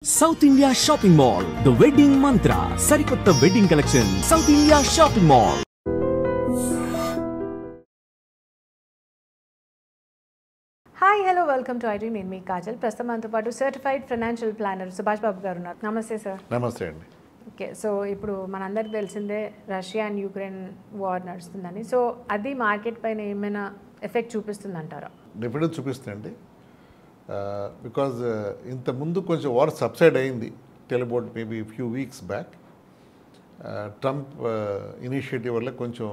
South India Shopping Mall, The Wedding Mantra, Sarikotta Wedding Collection, South India Shopping Mall. Hi hello welcome to iDream. నేను మీ కాజల్. ప్రస్తుతం మనతో పాటు certified financial planner Subhash Babu గారు ఉన్నారు. నమస్తే సార్. నమస్తే అండి. ఓకే, సో ఇప్పుడు మనందరికి తెలిసిందే రష్యా అండ్ యుక్రెయిన్ వార్ నడుస్తుందని. సో అది మార్కెట్ పైన ఏమైనా ఎఫెక్ట్ చూపిస్తుందంటారా? డెఫినెట్గా చూపిస్తుందండి. బికాజ్ ఇంతకుముందు కొంచెం వార్ సబ్సైడ్ అయింది tell about maybe few weeks back. Trump initiative వల్ల కొంచెం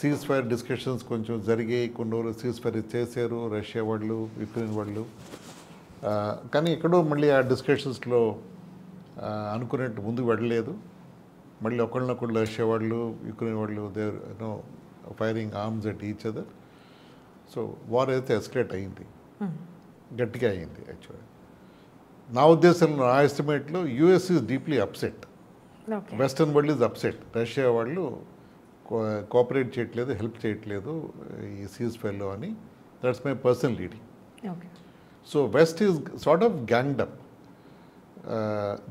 సీజ్ ఫైర్ డిస్కషన్స్ కొంచెం జరిగాయి. కొన్ని రోజులు సీజ్ ఫైర్ చేశారు రష్యా వాళ్ళు, యుక్రెయిన్ వాళ్ళు. కానీ ఎక్కడో మళ్ళీ ఆ డిస్కషన్స్లో అనుకున్నట్టు ముందుకు వెళ్ళలేదు. మళ్ళీ ఒకళ్ళనొకళ్ళు రష్యా వాళ్ళు, యుక్రెయిన్ వాళ్ళు there no firing arms at each other. So war అయితే ఎస్కలేట్ అయింది, గట్టిగా అయింది. యాక్చువల్లీ నా ఉద్దేశంలో, నా ఎస్టిమేట్లో US is deeply upset. Western world is upset. Russia వాళ్ళు కోఆపరేట్ చేయట్లేదు, హెల్ప్ చేయట్లేదు ఈ సీజ్ ఫైర్లో అని. That's my personal reading. So west is sort of ganged up.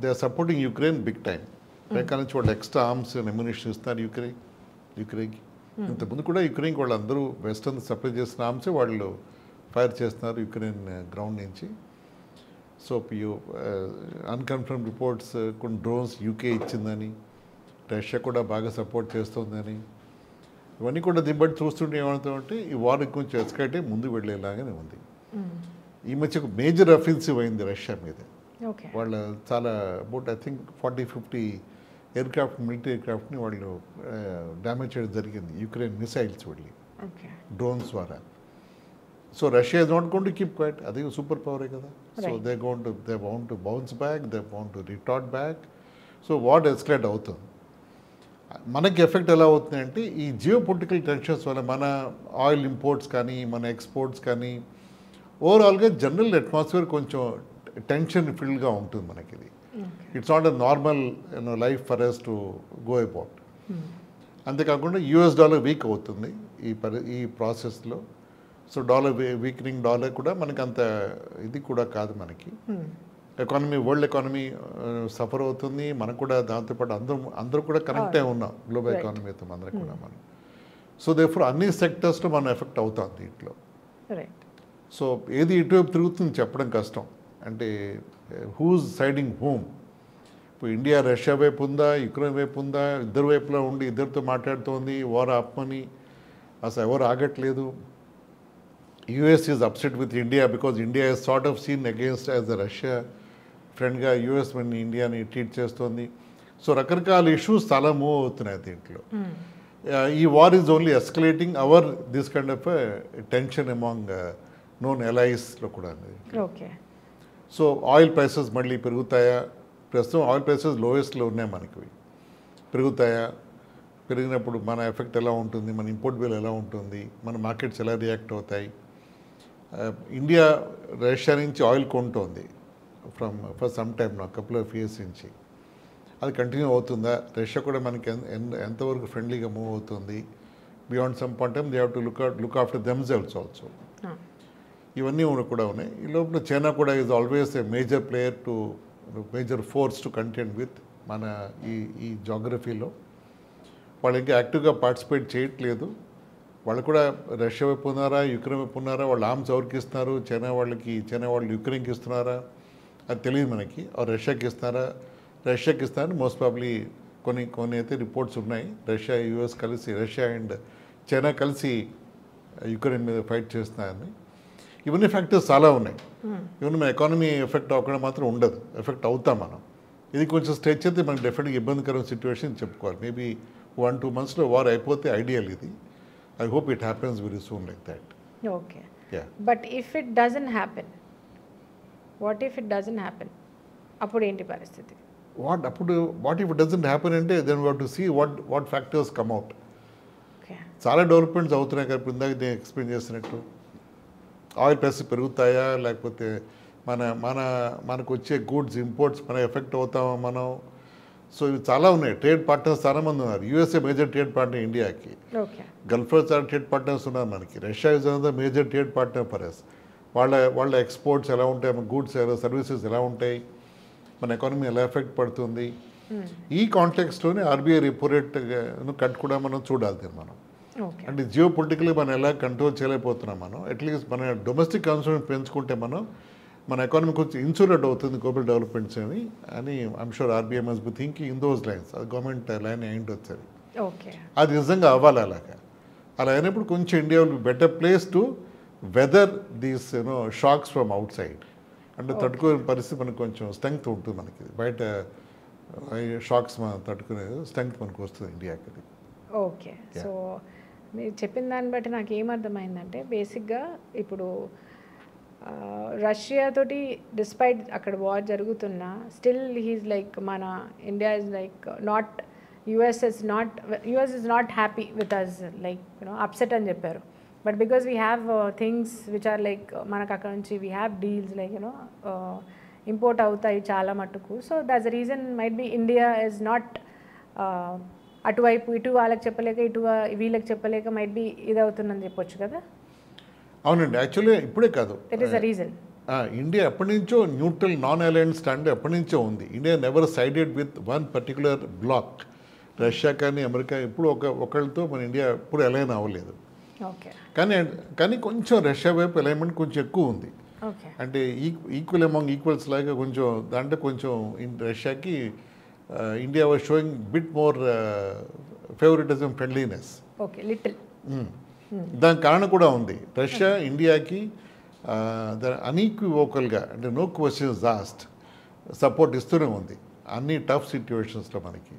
They are supporting Ukraine big time. America నుంచి వాళ్ళు ఎక్స్ట్రా ఆర్మ్స్ అండ్ అమ్యునిషన్ ఇస్తున్నారు యుక్రెయిన్కి. ఇంతకుముందు కూడా యుక్రెయిన్కి వాళ్ళు అందరూ వెస్టర్న్ సప్లై చేసిన ఆర్మ్సే వాళ్ళు ఫైర్ చేస్తున్నారు యుక్రెయిన్ గ్రౌండ్ నుంచి. సో అన్కన్ఫర్మ్ రిపోర్ట్స్ కొన్ని డ్రోన్స్ యూకే ఇచ్చిందని, రష్యా కూడా బాగా సపోర్ట్ చేస్తుందని, ఇవన్నీ కూడా దిబ్బట్టి చూస్తుంటే ఏమవుతామంటే ఈ వార్ కొంచెం ఎస్కలేట్ అయ్యి ముందుకు వెళ్ళేలాగానే ఉంది. ఈ మధ్య ఒక మేజర్ అఫెన్సివ్ అయింది రష్యా మీద. వాళ్ళ చాలా about I think 40-50 aircraft, military ఎయిర్క్రాఫ్ట్ని వాళ్ళు డ్యామేజ్ చేయడం జరిగింది యుక్రెయిన్ మిసైల్స్ వెళ్ళి, డ్రోన్స్ ద్వారా. So Russia is not going to keep quiet. అది సూపర్ పవరే కదా. So they want to bounce back, they want to retort back. So what escalate అవుతుంది. మనకి ఎఫెక్ట్ ఎలా అవుతుంది అంటే ఈ జియో పొలిటికల్ టెన్షన్స్ వల్ల మన ఆయిల్ ఇంపోర్ట్స్ కానీ, మన ఎక్స్పోర్ట్స్ కానీ, ఓవరాల్గా జనరల్ అట్మాస్ఫియర్ కొంచెం టెన్షన్ ఫిల్డ్గా ఉంటుంది మనకి. ఇది it's not a normal life for us to go about. అంతేకాకుండా యూఎస్ డాలర్ వీక్ అవుతుంది ఈ ప్రాసెస్లో. సో వీక్నింగ్ డాలర్ కూడా మనకి అంత ఇది కూడా కాదు మనకి. ఎకానమీ, వరల్డ్ ఎకానమీ సఫర్ అవుతుంది. మనకు కూడా దాంతోపాటు అందరూ కూడా కనెక్ట్ అయి ఉన్నాం గ్లోబల్ ఎకానమీతో అందరూ కూడా మనం. సో దేర్ఫోర్ అన్ని సెక్టర్స్లో మనం ఎఫెక్ట్ అవుతాం దీంట్లో. సో ఏది ఇటువైపు తిరుగుతుంది చెప్పడం కష్టం. అంటే హూజ్ సైడింగ్ హోమ్. ఇప్పుడు ఇండియా రష్యా వైపు ఉందా, యుక్రెయిన్ వైపు ఉందా, ఇద్దరు వైపులా ఉండి ఇద్దరితో మాట్లాడుతోంది వార్ ఆపమని. అసలు ఎవరు ఆగట్లేదు. US is upset with India because India is sort of seen against as the Russia ఫ్రెండ్గా యుఎస్ మన ఇండియాని ట్రీట్ చేస్తోంది. సో రకరకాల ఇష్యూస్ చాలా మూవ్ అవుతున్నాయి దీంట్లో. ఈ war is only escalating our this kind of tension among known ఎలైస్లో కూడా. సో ఆయిల్ ప్రైసెస్ మళ్ళీ పెరుగుతాయా? ప్రస్తుతం ఆయిల్ ప్రైసెస్ లోయెస్ట్లో ఉన్నాయి మనకి. పెరుగుతాయా? పెరిగినప్పుడు మన ఎఫెక్ట్ ఎలా ఉంటుంది, మన ఇంపోర్ట్ బిల్ ఎలా ఉంటుంది, మన మార్కెట్స్ ఎలా రియాక్ట్ అవుతాయి? ఇండియా రష్యా నుంచి ఆయిల్ కొంటోంది ఫర్ సమ్ టైమ్ నా కపుల్ ఆఫ్ ఇయర్స్ నుంచి. అది కంటిన్యూ అవుతుందా? రష్యా కూడా మనకి ఎంతవరకు ఫ్రెండ్లీగా మూవ్ అవుతుంది? Beyond some point time they have to look after themselves also. ఇవన్నీ కూడా ఉన్నాయి. ఈ లోపల చైనా కూడా is always a major force to content with మన ఈ జాగ్రఫీలో. వాళ్ళు ఇంకా యాక్టివ్గా పార్టిసిపేట్ చేయట్లేదు. వాళ్ళు కూడా రష్యా వైపు ఉన్నారా, యుక్రెయిన్ వైపు ఉన్నారా, వాళ్ళు ఆర్మ్స్ ఎవరికి ఇస్తున్నారు, చైనా వాళ్ళు యుక్రెయిన్కి ఇస్తున్నారా అది తెలియదు మనకి. రష్యాకి ఇస్తున్నారని మోస్ట్ ప్రాబ్లీ కొన్ని అయితే రిపోర్ట్స్ ఉన్నాయి. రష్యా యుఎస్ కలిసి, రష్యా అండ్ చైనా కలిసి యుక్రెయిన్ మీద ఫైట్ చేస్తున్నారని. ఇవన్నీ ఫ్యాక్టర్స్ చాలా ఉన్నాయి. ఇవన్నీ మన ఎకానమీ ఎఫెక్ట్ అవ్వకుండా మాత్రం ఉండదు, ఎఫెక్ట్ అవుతాం మనం. ఇది కొంచెం స్ట్రెచ్ అయితే మనకి డెఫినెట్గా ఇబ్బందికరమైన సిచ్యువేషన్ చెప్పుకోవాలి. మేబీ 1-2 monthsలో వార్ అయిపోతే ఐడియల్ ఇది. I hope it happens very soon like that. Okay, but if it doesn't happen, what if it doesn't happen? అప్పుడు ఏంటి పరిస్థితి? What if it doesn't happen అంటే then we have to see what factors come out. చాలా developments అవుతున్నాయి కదా. ఇప్పుడు ఇందాక నేను ఎక్స్ప్లెయిన్ చేసినట్టు ఆయిల్ ప్రైసెస్ పెరుగుతాయా, లేకపోతే మనకు వచ్చే గూడ్స్ ఇంపోర్ట్స్ మన ఎఫెక్ట్ అవుతామా మనం? సో ఇవి చాలా ఉన్నాయి. ట్రేడ్ పార్ట్నర్స్ చాలామంది ఉన్నారు. యూఎస్ఏ మేజర్ ట్రేడ్ పార్ట్నర్ ఇండియాకి. గల్ఫ్లో చాలా ట్రేడ్ పార్ట్నర్స్ ఉన్నారు మనకి. Russia is another major trade partner for us. వాళ్ళ ఎక్స్పోర్ట్స్ ఎలా ఉంటాయి, గూడ్స్ సర్వీసెస్ ఎలా ఉంటాయి, మన ఎకానమీ ఎలా ఎఫెక్ట్ పడుతుంది. ఈ కాంటెక్స్ట్లోనే ఆర్బీఐ రెపో రేట్ కట్ కూడా మనం చూడాలి మనం. అంటే జియో పొలిటికలీ మనం ఎలా కంట్రోల్ చేయలేకపోతున్నాం మనం. అట్లీస్ట్ మన డొమెస్టిక్ కన్సర్న్ పెంచుకుంటే మన ఎకానమీ కొంచెం ఇన్సూరెంట్ అవుతుంది గ్లోబల్ డెవలప్మెంట్స్ అని I'm sure RBI must be thinking in those lines. అది గవర్నమెంట్ లైన్ అయింది వచ్చేది. అది నిజంగా అవ్వాలి. అలా అయినప్పుడు కొంచెం India will be better place to weather these shocks from outside. అంటే తట్టుకునే పరిస్థితి మనకు కొంచెం స్ట్రెంగ్త్ ఉంటుంది. మనకి బయట షాక్స్ మనం తట్టుకునే స్ట్రెంగ్త్ మనకు వస్తుంది ఇండియాకి. ఓకే, సో మీరు చెప్పిన దాన్ని బట్టి నాకు ఏమర్థమైందంటే బేసిక్గా ఇప్పుడు రష్యాతోటి డిస్పైట్ అక్కడ వార్ జరుగుతున్నా స్టిల్ హీస్ లైక్ మన India is like not US is not happy with us like upset అని చెప్పారు. But because we have things which are like మనకు అక్కడ నుంచి we have deals like import అవుతాయి చాలా మట్టుకు. So that's the reason might be India is not అటువైపు ఇటు వాళ్ళకి చెప్పలేక ఇటు వీళ్ళకి చెప్పలేక మైట్ బి ఇది అవుతుందని చెప్పొచ్చు కదా. అవునండి, యాక్చువల్లీ ఇప్పుడే కాదు, that is the reason. India ఎప్పటి నుంచో న్యూట్రల్ నాన్ అలయన్స్ స్టాండ్ ఎప్పటి నుంచో ఉంది. India never sided with one particular black. Russia కానీ అమెరికా ఇప్పుడు ఒకళ్ళతో మన ఇండియా ఎప్పుడు అలైన్ అవ్వలేదు. కానీ కొంచెం రష్యా వైపు అలైన్మెంట్ కొంచెం ఎక్కువ ఉంది. అంటే ఈక్వల్ అమాంగ్ ఈక్వల్స్ లాగా కొంచెం దాంట్లో కొంచెం రష్యాకి India was showing bit more favouritism friendliness. దానికి కారణం కూడా ఉంది. రష్యా ఇండియాకి అన్ఈక్వివోకల్గా అంటే నో క్వశ్చన్స్ ఆస్క్డ్ సపోర్ట్ ఇస్తూనే ఉంది అన్ని టఫ్ సిచ్యువేషన్స్లో మనకి.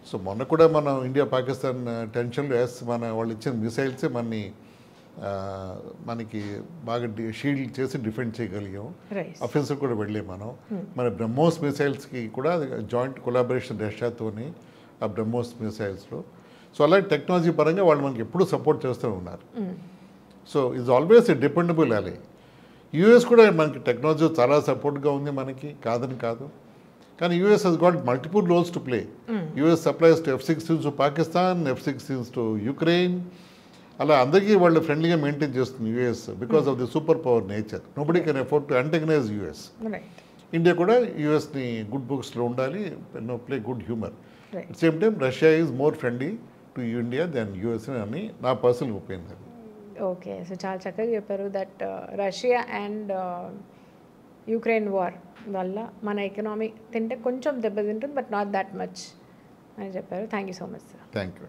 సో మొన్న కూడా మనం ఇండియా పాకిస్తాన్ టెన్షన్లో వాళ్ళు ఇచ్చిన మిసైల్సే మనకి బాగా షీల్డ్ చేసి డిఫెండ్ చేయగలిగాం. అఫెన్సివ్ కూడా వెళ్ళాం మనం. మన బ్రహ్మోస్ మిసైల్స్కి కూడా జాయింట్ కొలాబరేషన్ రష్యాతోని ఆ బ్రహ్మోస్ మిసైల్స్లో. సో అలాంటి టెక్నాలజీ పరంగా వాళ్ళు మనకి ఎప్పుడూ సపోర్ట్ చేస్తూ ఉన్నారు. So is always a dependable ally. US కూడా మనకి టెక్నాలజీ చాలా సపోర్ట్గా ఉంది మనకి, కాదని కాదు. కానీ US has got multiple roles to play. US supplies to F-16s to Pakistan, F-16s to Ukraine. అలా అందరికీ వాళ్ళు ఫ్రెండ్లీగా మెయింటైన్ చేస్తుంది US because of the super power nature. Nobody can afford to antagonize US. India కూడా యూఎస్ని గుడ్ బుక్స్లో ఉండాలి, play good humour. At same time Russia is more friendly to India than US అని నా పర్సనల్ ఒపీనియన్. ఓకే, సో చాలా చక్కగా చెప్పారు that Russia and Ukraine war వల్ల మన ఎకనామీ తింటే కొంచెం దెబ్బతింటుంది బట్ నాట్ దాట్ మచ్ అని చెప్పారు. Thank you so much sir. Thank you.